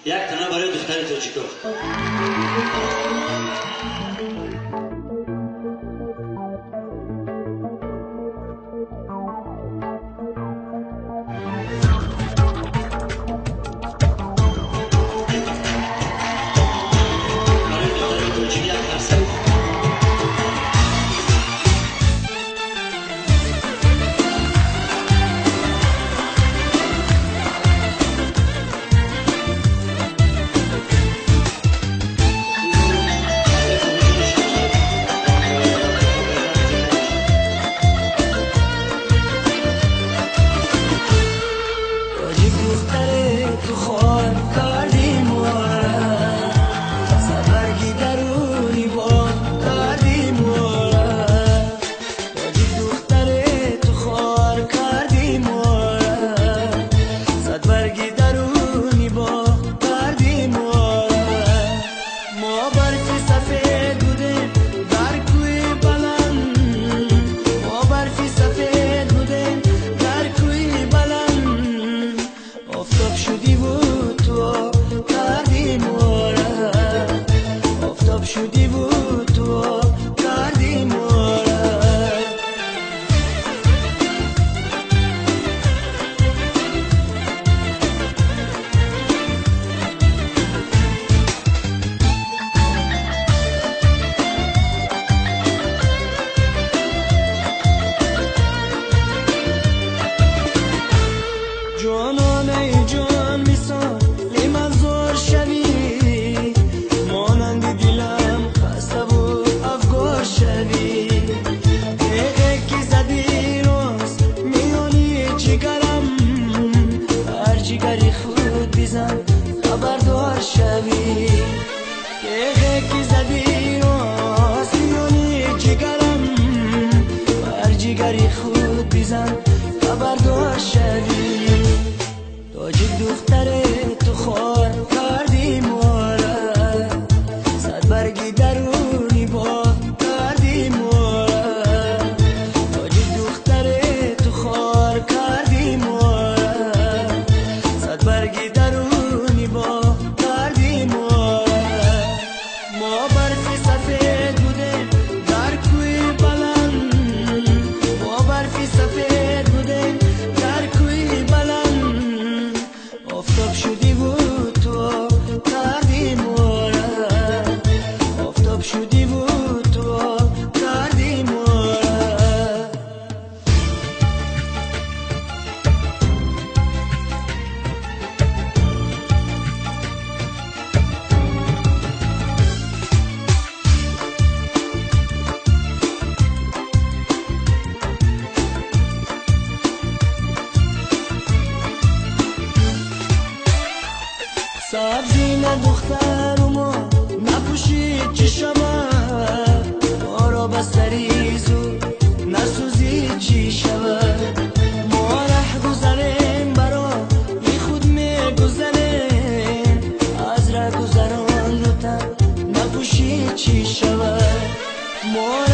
یک تنه برای دختر تاجیکو. خبردار شوی که زدی راست میونی جگرم بر جگری خود بیزن خبردار شوی تاجیک دختر تو خوار کردی ماره صد برگی درونی با کردی ماره تاجیک دختر تو خوار کردی ماره صد برگی درونی با کردی ماره ما برفی سفید بوده در کوی بلند ما برفی سفید بوده در کوی بلند آفتاب شدی بود تو کردی ماره آفتاب شدی بود تو کردی ماره سبزی نه دختر و ما نپوشید چی شود ما را بستری زود نسوزید چی شود ما ره گذریم برا بی خود می گذریم از ره گذران رو تن نپوشید چی شود ما